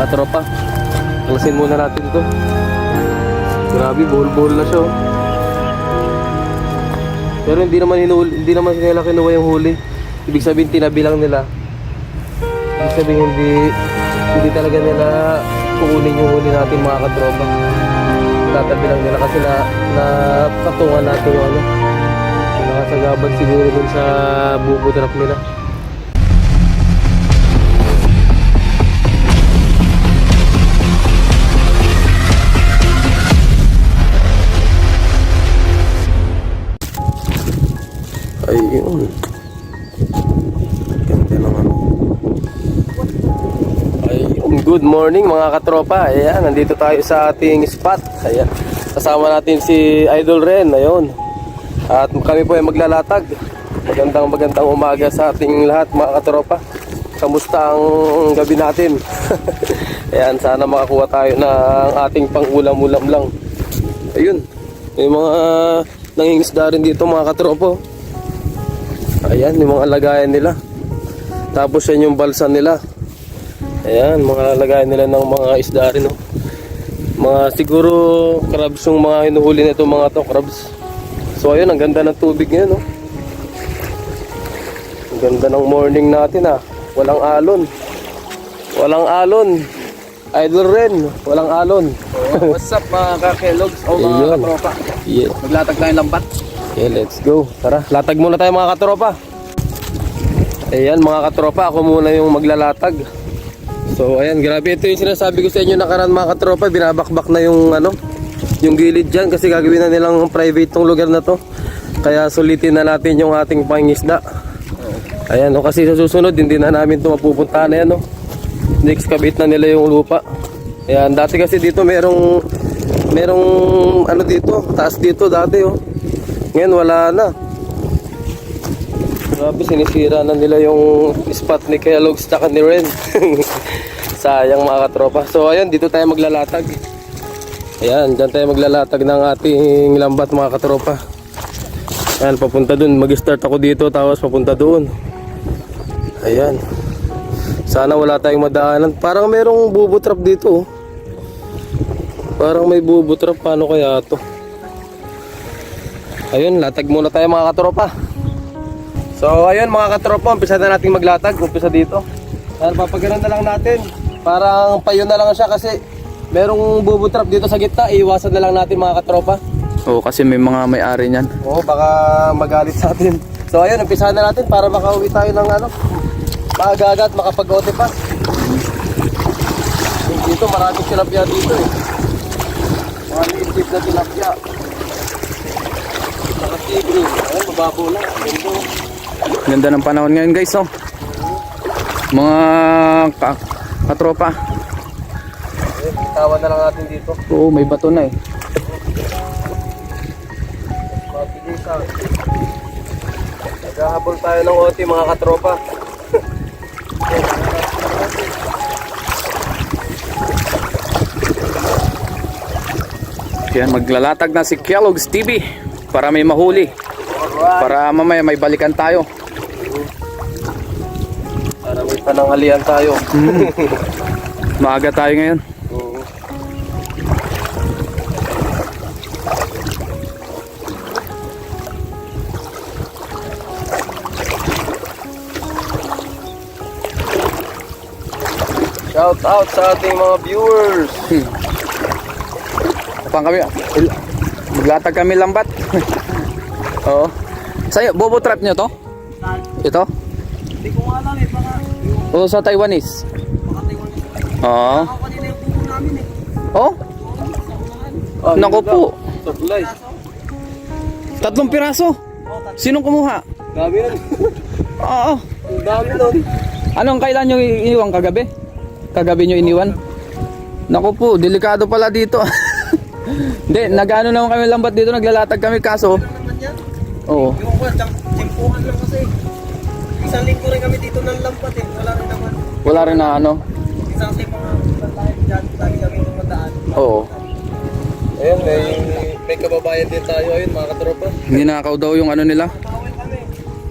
Katropa, klasin muna natin to. Grabe, buhol-buhol na siya oh. Pero hindi naman nila kinuha yung huli. Ibig sabihin tinabi lang nila. Ibig sabihin hindi talaga nila kukunin yung huli natin mga katropa. Tatabi lang nila kasi patungan natin yung ano. Mga sagabal siguro dun sa bubo trap nila. Ayun. Ganda naman. Ayun. Good morning mga katropa. Ayan, nandito tayo sa ating spot. Ayan. Kasama natin si Idol Ren. Ayun. At kami po ay maglalatag. Magandang umaga sa ating lahat mga katropa. Kamusta ang gabi natin? Ayan, sana makakuha tayo ng ating pang-ulam-ulam lang. Ayun. May mga nangingisda rin dito mga katropa. Ayan, yung mga lagayan nila. Tapos yan yung balsa nila. Ayan, mga lagayan nila ng mga isda rin oh. Mga siguro crabs yung mga hinuhuli nito mga to, crabs. So ayun, ang ganda ng tubig ngayon oh. Ang ganda ng morning natin ah. Walang alon. Walang alon. Idol Ren, walang alon. Oh, what's up mga kakelogs o mga katropa? Yeah. Maglatag tayong lambat. Okay, let's go. Tara, latag muna tayo mga katropa. Ayan mga katropa, ako muna yung maglalatag. So ayan, grabe ito yung sinasabi ko sa inyo nakaraan mga katropa. Binabakbak na yung ano, yung gilid dyan kasi gagawin na nilang private tong lugar na to. Kaya sulitin na natin yung ating pangingisda. Ayan o, kasi sa susunod hindi na namin ito mapupuntahan na yan o. Excavate na nila yung lupa. Ayan, dati kasi dito merong ano dito, taas dito dati o. Ngayon wala na. Grabe, sinisira na nila yung spot ni Kellogg's tsaka ni Ren. Sayang mga katropa. So ayun, dito tayo maglalatag. Ayan, dyan tayo maglalatag ng ating lambat mga katropa. Ayan, papunta dun. Mag-start ako dito tapos papunta doon. Ayan. Sana wala tayong madaanan. Parang merong bubo trap dito oh. Parang may bubo trap. Paano kaya to? Ayun, latag muna tayo mga katropa. So ayun mga katropa, umpisa na natin maglatag. Umpisa dito. Ayan, papaganon na lang natin. Parang payo na lang siya kasi merong bubo trap dito sa gitna. Iiwasan na lang natin mga katropa. Oo, kasi may mga may-ari niyan. Oo, baka magalit sa atin. So ayun, umpisa na natin para makauwi tayo ng ano, maaga-aga at makapag-ote pa. Dito maraming tilapia dito eh. Mga liit na tilapia. Ayun, mababaw na. Ganda ng panahon ngayon guys oh. Mga katropa. Ayun, bitawan na lang natin dito. Oo, may bato na eh. Mabilisan. Naghahabol tayo ng OT mga katropa. Yan, maglalatag na si Kellogg's TV para may mahuli. Para mamaya may balikan tayo. Para may pananghalian tayo. Maaga tayo ngayon. Shout out sa ating mga viewers. Pang kami, maglatag kami lambat. Oo. Sa'yo, bobo trap nyo to? Ito? Hindi ko nga alam eh, baka O sa Taiwanese? Oo. kanina yung pupo namin eh. Oh? Naku po. Supply. 3 piraso. Sinong kumuha? Dami nun. Oo. Dami nun. Anong kailan nyo iniwan kagabi? Kagabi nyo iniwan? Naku po, delikado pala dito. Hindi, nag-ano naman kami lambat dito, naglalatag kami kaso. Oo. Yung ko, tsimpuhan lang kasi. Isang linggo rin kami dito ng lampat eh. Wala rin naman. Wala rin na ano. Isang sa mga tayo dyan, lagi kami tumadaan. Oo. Ayun, may kababayan din tayo ayun mga katropa. Ninakaw daw yung ano nila. Bawal kami.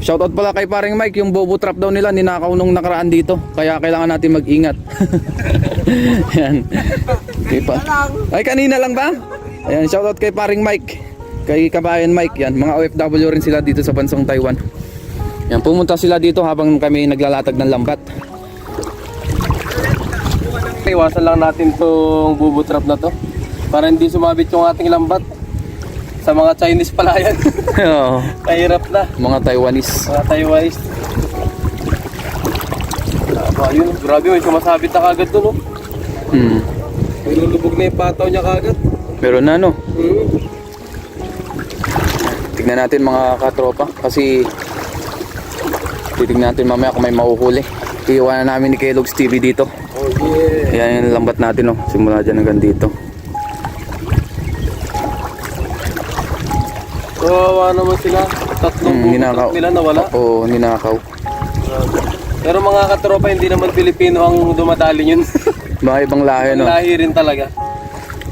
Shoutout pala kay paring Mike, yung bobo trap daw nila ninakaw nung nakaraan dito. Kaya kailangan natin mag-ingat. Yan. Diba? Ay, kanina lang ba? Ayan, shoutout kay paring Mike. Kay kabayan Mike, yan. Mga OFW rin sila dito sa bansang Taiwan. Yan, pumunta sila dito habang kami naglalatag ng lambat. Iwasan lang natin tong bubo trap na to para hindi sumabit yung ating lambat. Sa mga Chinese pala yan. Oo. Kahirap na. Mga Taiwanese. Mga Taiwanese. Ayun, grabe, may sumasabit na kagad doon, oh. May lulubog na yung pataw niya kagad. Meron na, no? Tignan natin mga katropa kasi titignan natin mamaya kung may mahuhuli. Iiwanan namin ni Kellogg's TV dito. Oh yeah. Ayan yung lambat natin, no? Simula dyan hanggang dito. Kawawa naman sila. Tatlong bubo nila nawala. Oo, ninakaw. Pero mga katropa, hindi naman Pilipino ang dumadali yun. Mga ibang lahi, no? Lahi rin talaga.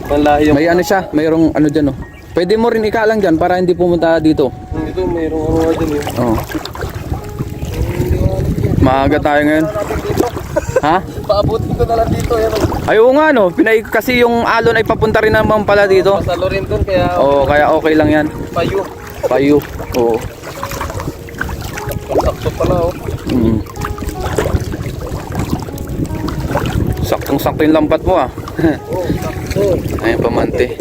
Ibang lahi yung... May ano siya, mayroong ano dyan, no? Pwede mo rin ikalang dyan para hindi pumunta dito. Dito, mayroong ano nga dyan, eh. Oo. Maaga tayo ngayon. Ha? Paabutin ko na lang dito. Yan. Ay, oo nga, no? Kasi yung alon ay papunta rin naman pala dito. Masalo rin dun, kaya... Oo, kaya okay lang yan. Payo. Payo. Oo. Sakto pala, oh. Saktong-sakto yung lambat mo, ah. Oh, sakto. Ayun, pamante.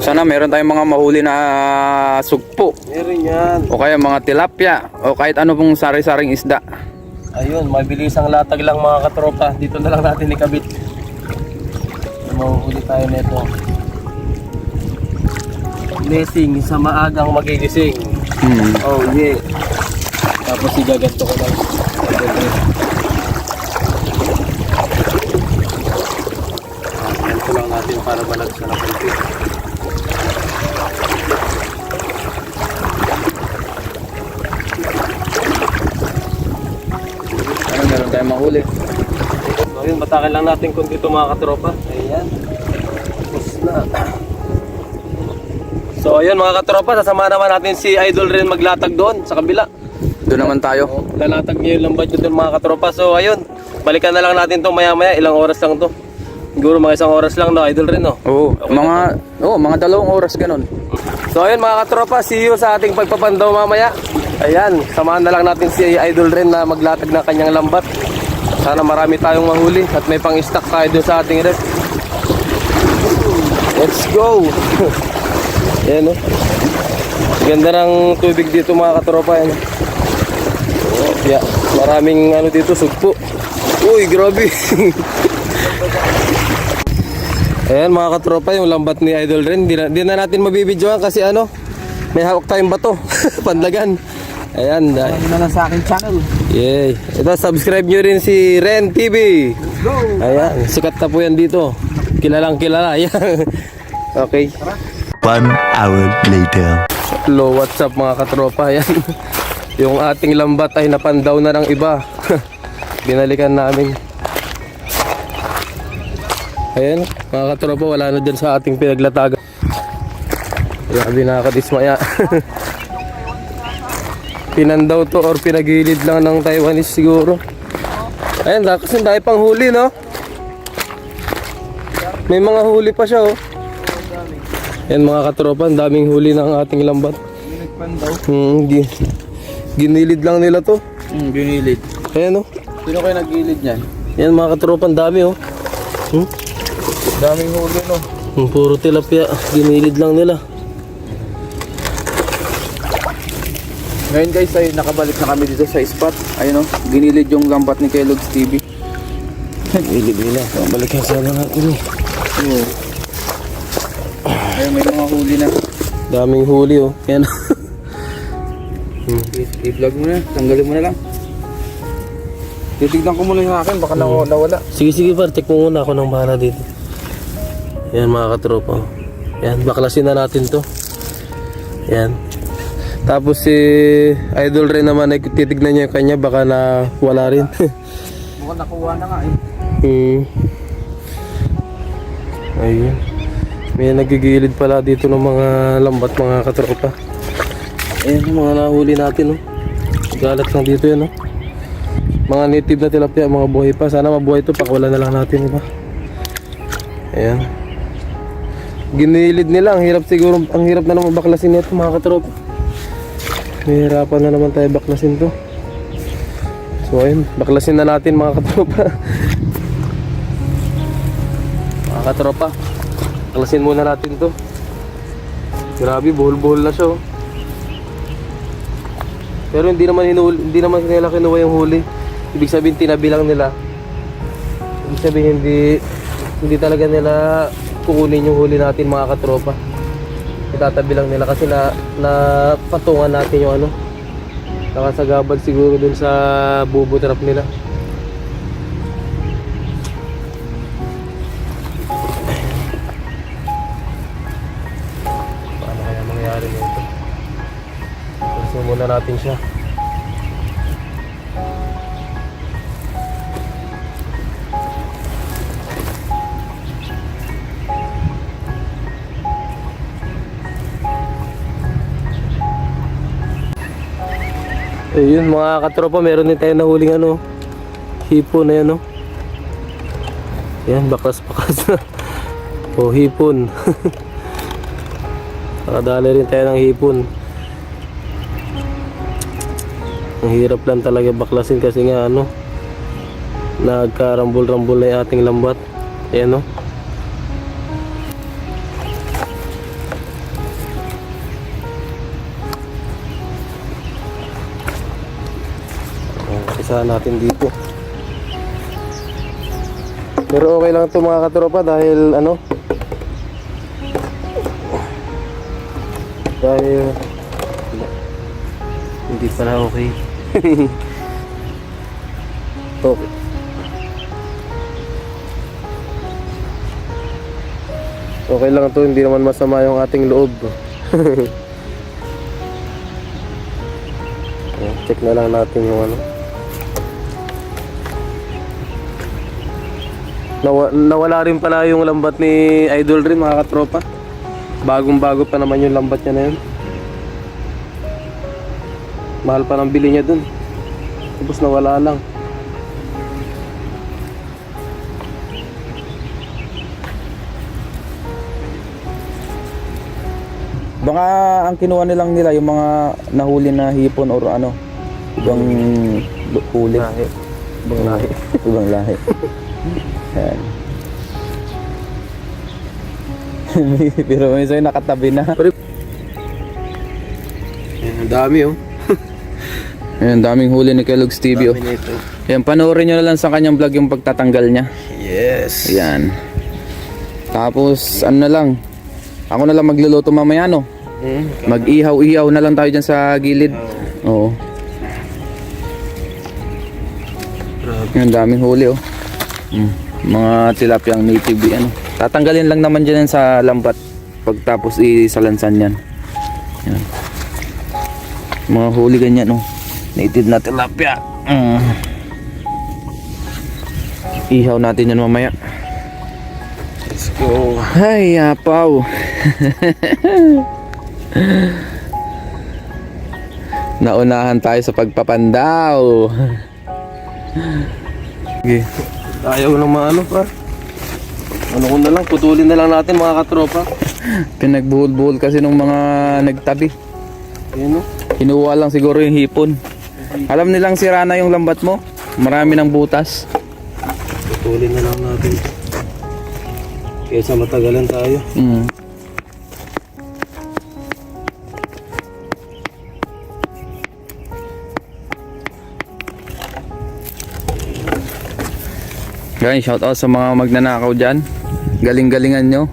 Sana meron tayong mga mahuli na sugpo. Meron yan. O kaya mga tilapia. O kahit ano pong sari-saring isda. Ayun, mabilis ang latag lang mga katropa. Dito na lang natin ikabit. Mahuhuli tayo nito. Blessing sa maagang magigising. Oh yeah. Tapos igaganto ko lang. Ganto lang natin para malagsa na konti. Ano, meron tayong mahuli. So yun, batakan lang natin kung dito mga katropa. Ayan. Tapos na. So ayun mga katropa, sasama naman natin si Idol rin maglatag doon sa kabila. Doon naman tayo. Lalatag niya yung lambat doon mga katropa. So ayun, balikan na lang natin to maya maya. Ilang oras lang to. Siguro mga 1 oras lang no, Idol rin no. Oo, mga 2 oras ganun. So ayun mga katropa, see you sa ating pagpapandaw mamaya. Ayan, samahan na lang natin si Idol rin na maglatag ng kanyang lambat. Sana marami tayong mahuli at may pang-stock tayo doon sa ating rep. Let's go! Ayan o. Ganda ng tubig dito mga katropa. Ayan. Yeah, maraming ano dito, sugpo. Uy, grabe! Ayan mga katropa, yung lambat ni Idol rin. Di na natin mabibidyoan kasi ano, may hawak tayong bato. Pandagan. Ayan. Ano na lang sa aking channel. Yay. Ito, subscribe nyo rin si Ren TV. Go! Ayan, sikat na po yan dito. Kilalang kilala. Ayan. Okay. 1 hour later. Hello, what's up mga katropa? Ayan. Yung ating lambat ay napandaw na ng iba. Binalikan namin. Ayan, mga katropa, wala na dyan sa ating pinaglatagan. Grabe, nakakadismaya. Pinandaw to or pinagilid lang ng Taiwanese siguro. Ayan, kasi dahil pang huli, no? May mga huli pa siya, oh. Ayan mga katropa, ang daming huli ng ating lambat. Ginilid lang nila to. Ginilid. Ayan, oh. Sino kayo nagilid niyan? Ayan mga katropa, ang dami, oh. Daming huli, no? Puro tilapia, ginilid lang nila. Ngayon guys ay nakabalik na kami dito sa spot. Ayun, no? Ginilid yung lambat ni Kellogg's TV. Ginilid nila. Balikan sana natin, eh. Oo. Ayun, may mga huli na. Daming huli, oh. Ayan. I-vlog mo na, tanggalin mo na lang. Titignan ko muna yung akin, baka nawala. Sige, par, check mo muna ako ng bahala dito. Ayan mga katropa. Ayan, baklasin na natin to. Ayan. Tapos si Idol rin naman ay titignan niya yung kanya, baka na wala rin. Mukhang nakuha na nga eh. Ayun. May nagigilid pala dito ng mga lambat mga katropa. Ayan yung mga nahuli natin, oh. Galat lang dito yan, oh. Mga native na tilapia, mga buhay pa. Sana mabuhay to, pakawala na lang natin, diba? Ayan. Ginilid nila, ang hirap siguro, ang hirap na naman baklasin nito mga katropa. Mahirapan na naman tayo baklasin to. So ayun, baklasin na natin mga katropa. Mga katropa, baklasin muna natin to. Grabe, buhol-buhol na siya, oh. Pero hindi naman nila kinuha yung huli. Ibig sabihin tinabi lang nila. Ibig sabihin hindi talaga nila kukunin yung huli natin mga katropa. Itatabi lang nila kasi na patungan natin yung ano. Nakasagabal siguro dun sa bubo trap nila. Paano kaya mangyayari nito? Kasi muna natin siya. Ayun mga katropa, meron din tayo nahuling ano, hipon na yan, no? Yan, bakas-bakas na. O, hipon. Nakadali rin tayo ng hipon. Ang hirap lang talaga baklasin kasi nga ano, nagkarambol-rambol na yung ating lambat. Ayan, no? Isa natin dito. Pero okay lang ito mga katropa dahil ano, dahil hindi pala okay. Okay. Okay lang ito, hindi naman masama yung ating loob. Check na lang natin yung ano. Nawala rin pala yung lambat ni Idol rin mga katropa. Bagong bago pa naman yung lambat niya na yun. Mahal pa ng bili niya dun. Tapos nawala lang. Baka ang kinuha nilang nila yung mga nahuli na hipon or ano, ibang huli. Lahi. Ibang lahi. Ibang lahi. Yan. Pero may sa'yo nakatabi na. Yan, ang dami, oh. Ayan, daming huli ni Kellogg's TV, oh. Dami nito. Yan, panoorin nyo na lang sa kanyang vlog yung pagtatanggal niya. Yes. Yan. Tapos, ano na lang, ako na lang magluluto mamaya, no? Mag-ihaw-ihaw na lang tayo dyan sa gilid. Oo. Yan, daming huli, oh. Mga tilapyang native, ano. Tatanggalin lang naman dyan sa lambat pagtapos isalansan yan. Yan. Mga huli ganyan, oh. Native na tilapia. Ihaw natin yan mamaya. Let's go. Ay, apaw. Naunahan tayo sa pagpapandaw. Okay. Ayaw ng mga ano pa. Ano ko na lang, putulin na lang natin mga katropa. Pinagbuhol-buhol kasi nung mga nagtabi. Ayan, no? Kinuha lang siguro yung hipon. Alam nilang sira na yung lambat mo. Marami ng butas. Putulin na lang natin. Kaysa matagalan tayo. Guys, shout out sa mga magnanakaw dyan. Galing-galingan nyo.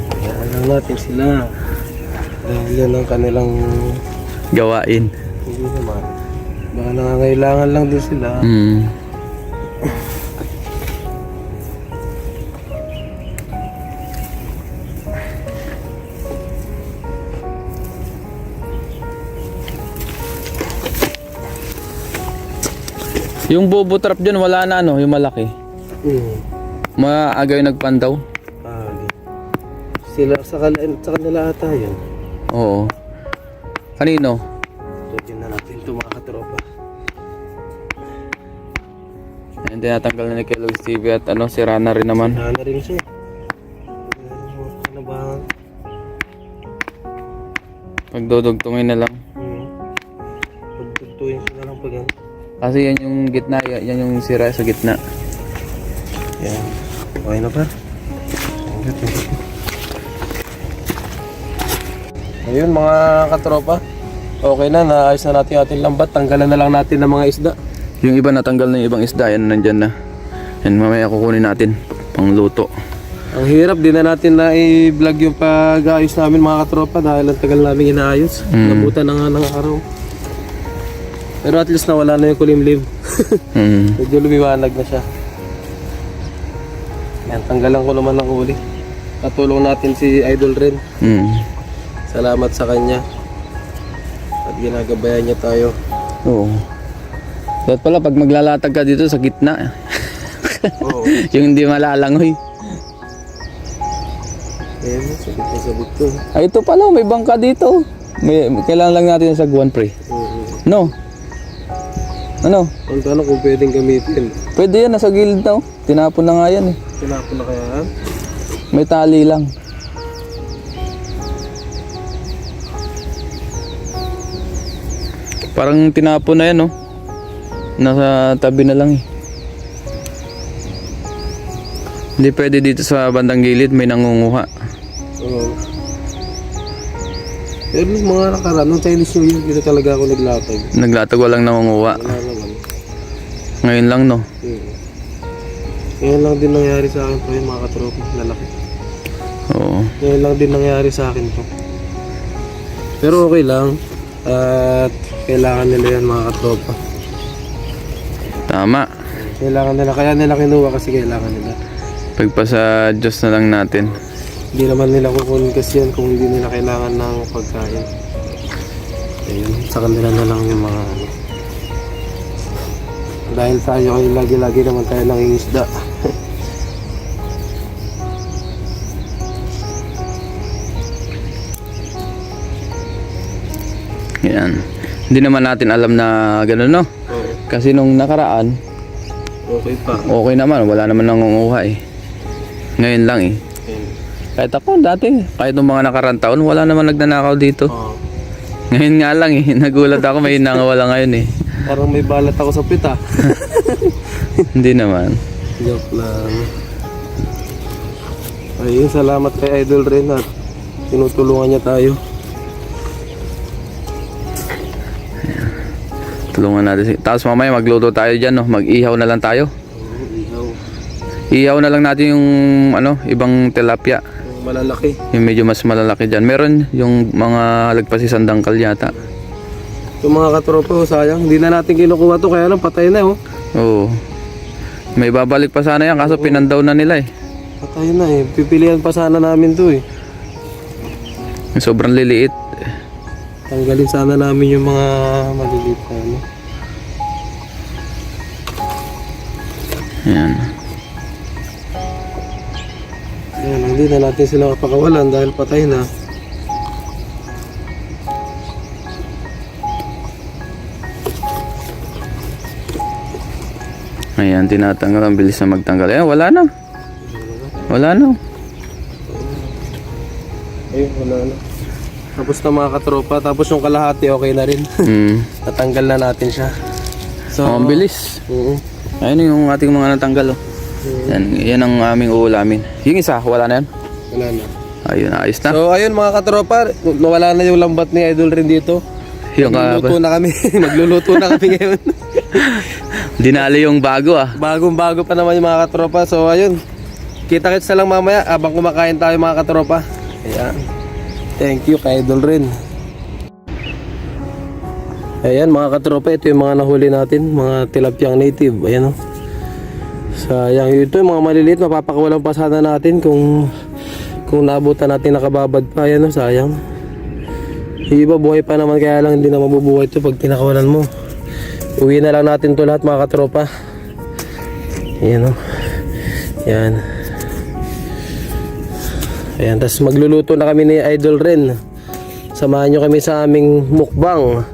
Kayaan lang natin sila. Dahil yan ang kanilang Gawain. hindi naman. Baka nangangailangan lang din sila. Yung bobo trap dyan, wala na ano, yung malaki. Maaga yung nagpandaw. Sila sa kanila ata yun. Oo. Kanino? Check na natin ito mga katropa. Ayan, tinatanggal na ni Kellogg's TV at ano, sira na rin naman. Ano rin siya. Ano ba? Pagdudugtungin na lang. Pagtutuin siya na lang pag yan. Kasi yan yung gitna, yan yung sira sa gitna. Yan. Okay na pa. Ayun mga katropa. Okay na, naayos na natin yung ating lambat. Tanggalan na lang natin ng mga isda. Yung iba natanggal na yung ibang isda, yan nandyan na. Yan mamaya kukunin natin pang luto. Ang hirap, di na natin na i-vlog yung pag-aayos namin mga katropa dahil ang tagal namin inaayos. Nabutan na nga ng araw. Pero at least nawala na yung kulimlim. Medyo lumiwanag na siya. Yan, tanggalan ko naman ng uli. Katulong natin si Idol Ren. Salamat sa kanya. At ginagabayan niya tayo. Oo. Dapat pala pag maglalatag ka dito sa gitna. Oo. Yung hindi malalangoy. Ayan mo, sabit ko. Ay, ito pala, may bangka dito. Kailangan lang natin sa sagwan, pre. No? Ano? Ang tanong kung pwedeng gamitin. Pwede yan, nasa gilid na. Tinapon na nga yan eh. Tinapon na kaya? May tali lang. Parang tinapon na yan, no? Nasa tabi na lang eh. Hindi pwede dito sa bandang gilid, may nangunguha. Oo. Pero nung mga nakaraan, nung Chinese New Year, dito talaga ako naglatag. Naglatag walang nangunguha. Wala naman. Ngayon lang, no? Ngayon lang din nangyari sa akin to yun mga katropa, lalaki. Oo. Ngayon lang din nangyari sa akin to. Pero okay lang. At kailangan nila yan mga katropa. Tama. Kailangan nila, kaya nila kinuha kasi kailangan nila. Pagpasa Diyos na lang natin. Hindi naman nila kukunin kasi yan kung hindi nila kailangan ng pagkain. Ayun, sa kanila na lang yung mga ano. Dahil tayo ay lagi-lagi naman tayo nangingisda. Yan. Hindi naman natin alam na gano'n, no? Oo. Kasi nung nakaraan, Okay pa. okay naman. Wala naman nangunguha eh. Ngayon lang eh. Ayun. Kahit ako dati, kahit nung mga nakaraan taon, wala naman nagnanakaw dito. Oo. Ngayon nga lang eh. Nagulat ako, may nangawala ngayon eh. Parang may balat ako sa pita. Hindi naman. Joke lang. Ayun, salamat kay Idol Ren at tinutulungan niya tayo. Tulungan natin. Tapos mamaya magluto tayo dyan, no? Mag-ihaw na lang tayo. Ihaw. Ihaw na lang natin yung ano, ibang tilapia. Yung malalaki. Yung medyo mas malalaki dyan. Meron yung mga lagpasisan dangkal yata. Yung mga katropa, sayang. Hindi na natin kinukuha to kaya lang patay na oh. Oo. May babalik pa sana yan kaso pinandaw na nila eh. Patay na eh. Pipilian pa sana namin to eh. Sobrang liliit. Tanggalin sana namin yung mga maliliit na ano. Ayan. Ayan, hindi na natin sila kapakawalan dahil patay na. Ayan, tinatanggal. Ang bilis na magtanggal. Ayan, wala na. Wala na. Ayun, wala na. Tapos na mga katropa, tapos yung kalahati okay na rin. Natanggal na natin siya. So, Ang bilis. Oo. Ayun yung ating mga natanggal. Oh. Yan ang aming uulamin. Yung isa, wala na yan. Wala na. Ayun, ayos na. So ayun mga katropa, nawala na yung lambat ni Idol Ren dito. Yung Magluluto na kami. Magluluto na kami ngayon. dinali yung bago ah. Bagong-bago pa naman yung mga katropa. So ayun, kita-kits na lang mamaya habang kumakain tayo mga katropa. Ayan. Thank you kay Idol Ren. Ayan mga katropa, ito yung mga nahuli natin, mga tilapyang native. Ayan o. Sayang ito, yung mga maliliit, mapapakawalan pa sana natin kung naabutan natin nakababad pa. Ayan o, sayang. Yung iba buhay pa naman, kaya lang hindi na mabubuhay ito pag tinakawalan mo. Uwi na lang natin to lahat mga katropa. Ayan o. Ayan. Ayan, tapos magluluto na kami ni Idol Ren. Samahan nyo kami sa aming mukbang.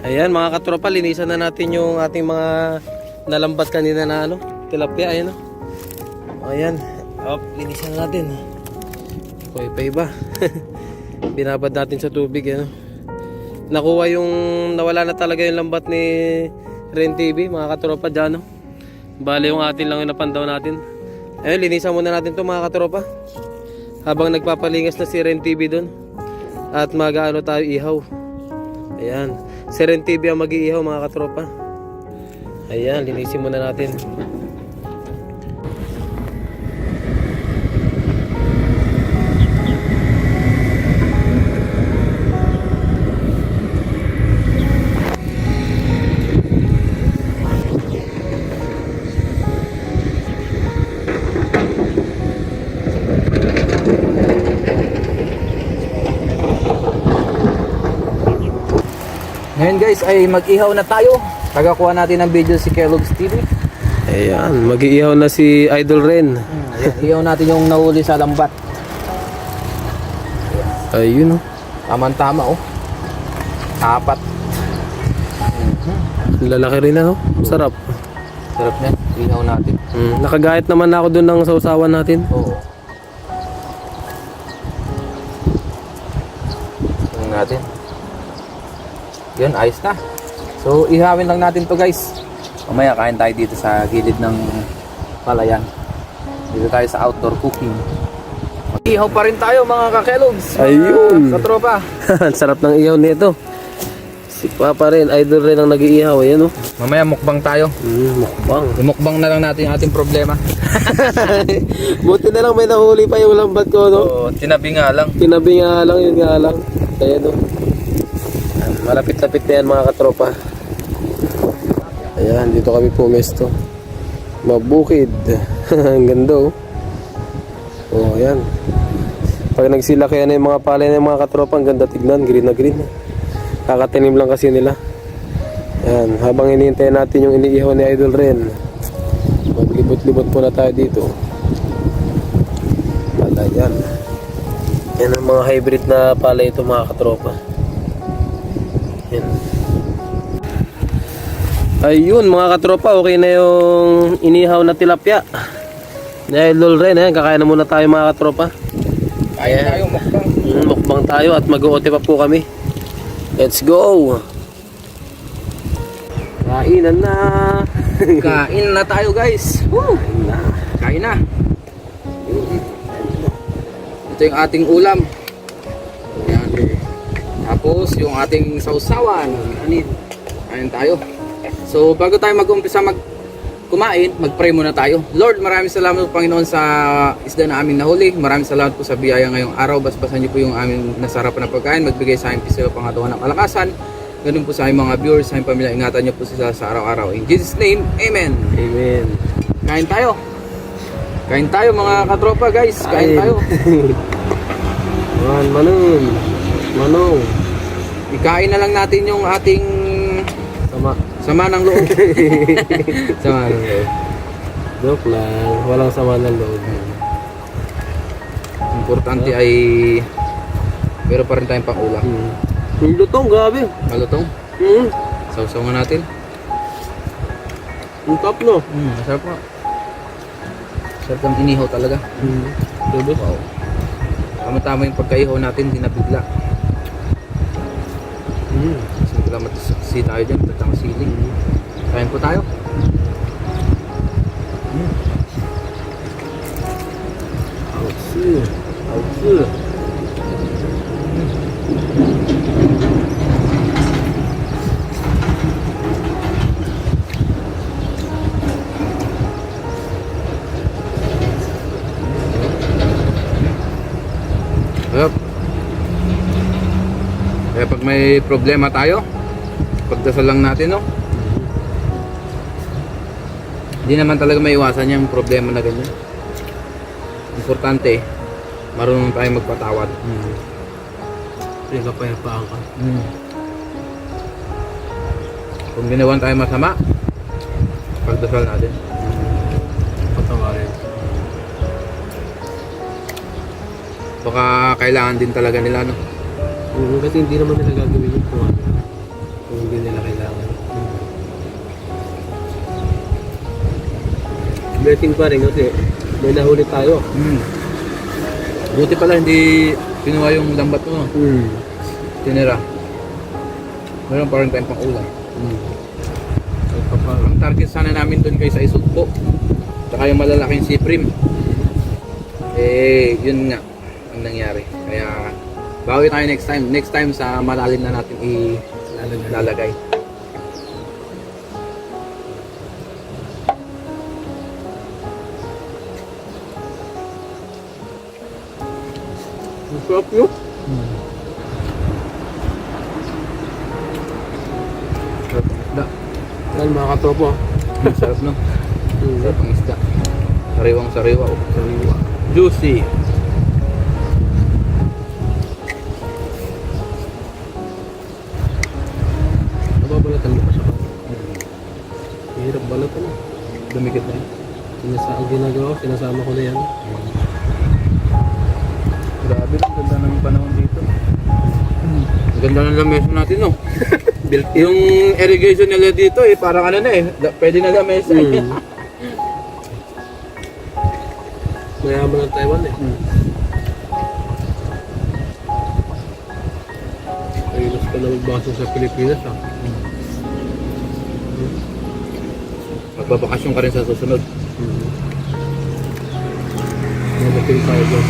Ayan mga katropa, linisan na natin yung ating mga nalambat kanina na ano, tilapia. Ayan o. Ayan. Linisan na natin. Pa iba. Binabad natin sa tubig. Ano. Nakuha yung, nawala na talaga yung lambat ni Ren TV mga katropa dyan. No? Bale yung atin lang yung napandaw natin. Ayun, linisan muna natin to mga katropa. Habang nagpapalingas na si Ren TV doon. At mag-ano tayo ihaw. Ayan. Si Ren TV ang mag-iihaw mga katropa. Ayan, linisin muna natin. Ngayon guys ay mag-ihaw na tayo. Tagakuha natin ng video si Kellogg's TV. Ayan, mag-iihaw na si Idol Ren. Ayan, ihaw natin yung nahuli sa lambat. Ayun oh. Tama-tama oh. Apat. Lalaki rin ano. Sarap. Sarap niya. Ihaw natin. Nakagayat naman ako doon ng sausawan natin. Oo. Ihaw natin. Yun, ayos na. So, ihawin lang natin to guys. Mamaya kain tayo dito sa gilid ng palayan. Dito tayo sa outdoor cooking. Mag-ihaw pa rin tayo mga kakelogs. Ayun. Sa tropa. Ang sarap ng ihaw nito. Si Papa Ren, Idol Ren ang nag-iihaw. Ayan oh. Mamaya mukbang tayo. Mukbang. Imukbang na lang natin yung ating problema. Buti na lang may nahuli pa yung lambat ko no. So, tinabi nga lang. Tinabi nga lang, yun nga lang. Ayan oh. Malapit-lapit na yan mga katropa. Ayan, dito kami pumesto. Mabukid. Ang ganda oh. Oh, ayan. Pag nagsilaki na yung mga palay ng mga katropa, ang ganda tignan, green na green. Kakatinim lang kasi nila. Ayan, habang hinihintay natin yung iniihaw ni Idol Ren, maglibot-libot muna tayo dito. Palay yan. Yan ang mga hybrid na palay ito mga katropa. Yan. Ayun mga katropa, okay na yung inihaw na tilapia ni Idol Ren. Ayan, kakain na muna tayo mga katropa. Kaya tayo mukbang. Mukbang tayo at mag-oote pa po kami. Let's go! Kainan na! Kain na tayo guys. Woo! Kain na. Ito yung ating ulam. Yan. Tapos yung ating sausawan. Kain tayo. So bago tayo mag-umpisa kumain, mag-pray muna tayo. Lord, maraming salamat po Panginoon sa isda na aming nahuli. Maraming salamat po sa biyaya ngayong araw. Basbasan niyo po yung aming nasarapan na pagkain. Magbigay sa aming piso pangatawan ng kalakasan. Ganun po sa aming mga viewers, sa aming pamilya. Ingatan niyo po sila sa araw-araw. In Jesus' name, Amen. Amen. Kain tayo. Kain tayo mga katropa guys. Kain tayo. Manong. Ikain na lang natin yung ating sama ng loob. Sama ng loob. Joke lang. Walang sama ng loob. Importante ay meron pa rin tayong pang-ulam. Yung lutong, grabe. Malutong. Sausawan natin. Yung top no. Masarap nga. Sarap ng inihaw talaga. Diba? Wow. Tama-tama yung pagkaihaw natin, di nabigla. Salamat si tayo dyan, tatang siling. Kain po tayo. How's Yep. Kaya pag may problema tayo, pagdasal lang natin, no? Hindi naman talaga maiwasan yung problema na ganyan. Importante, marunong tayo magpatawad. Pinagpapayapaan ka. Kung ginawan tayo masama, pagdasal natin. Patawarin. Baka kailangan din talaga nila, no? Kasi hindi naman nila gagawin yung kung ano. Kung hindi nila kailangan. Blessing pa rin kasi may nahuli tayo. Buti pala hindi kinuha yung lambat mo. Tinira. Meron pa rin tayong pang ulam. Ang target sana namin doon kay sa Isugpo. Tsaka yung malalaking siprim. Eh, yun nga ang nangyari. Kaya bawi tayo next time. Next time sa malalim na natin ilalagay. Sarap yun. Da. Yan mga katropo. Sarap no? Sarap ang isda. Sariwang sariwa. Oh. Sariwa. Juicy. Nababalatan mo pa siya. Hirap balatan. Dumikit na yun. Ang ginagawa ko, sinasama ko na yan. Grabe, ang ganda ng panahon dito. Ang ganda ng lamesa natin, no? Yung irrigation nila dito, eh, parang ano na eh. Pwede na lamesa. Mayaman ng Taiwan eh. Ayos pa na magbaso sa Pilipinas ah. Magbabakasyon ka rin sa susunod. Namating tayo dyan.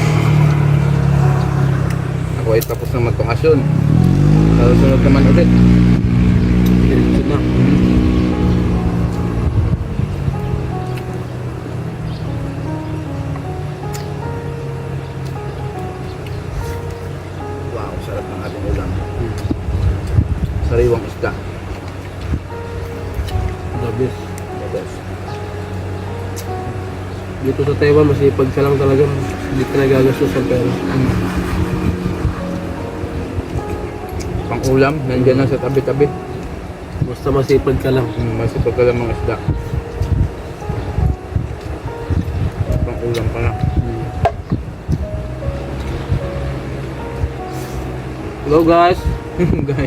Ako ay tapos na magbakasyon. Sa susunod naman ulit. Diretso na. Wow, sarap ng ating ulam. Sariwang isda. The best. The best. Dito sa Taiwan, masipag ka lang talaga. Hindi ka nagagastos ang pera. Pang ulam, nandiyan na sa tabi-tabi. Basta masipag ka lang. Masipag ka lang mga isda. Pang ulam pa na. Hello guys,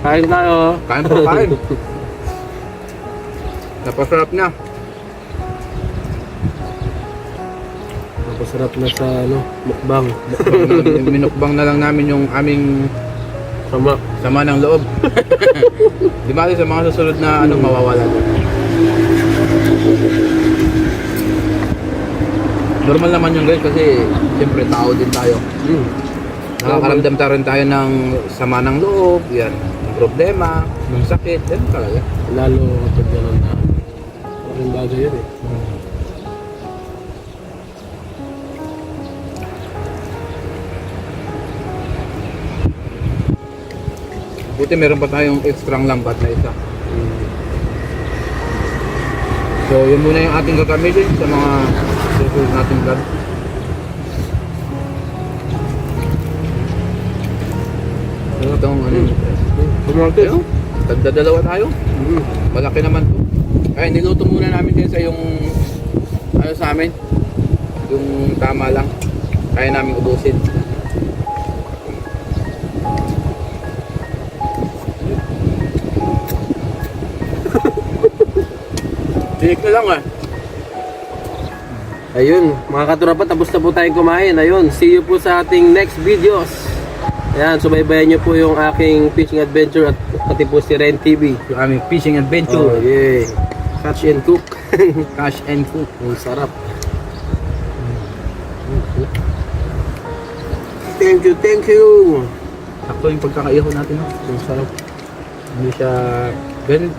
kain tayo. Kain pa kain. Napasarap na. Napasarap na sa mukbang. Minukbang na lang namin yung aming Sama. sama ng loob. Di ba sa mga susunod na mawawala doon. Normal naman yung guys kasi siyempre tao din tayo. Nakakaramdam rin tayo ng sama ng loob, yan, ng problema, ng sakit, yan talaga. Lalo kapag gano'n na. Maraming bagay yun eh. Buti meron pa tayong extrang lambat na isa. So yun muna yung ating gagamitin sa mga susunod nating vlog. Itong Kumartes. Tagdadalawa tayo. Malaki naman to. Ay, niluto muna namin din sa yung sa amin. Yung tama lang. Kaya namin ubusin. Tinik na lang Ayun, mga katropa, tapos na po tayong kumain. Ayun, see you po sa ating next videos. Ayan, subaybayan nyo po yung aking fishing adventure at pati po si Ren TV. Yung aming fishing Oh, adventure. yeah. Catch and cook. Cash and cook. Ang sarap. Thank you, thank you. Sakto yung pagkakaiho natin. Ang sarap. Hindi siya... Ganun,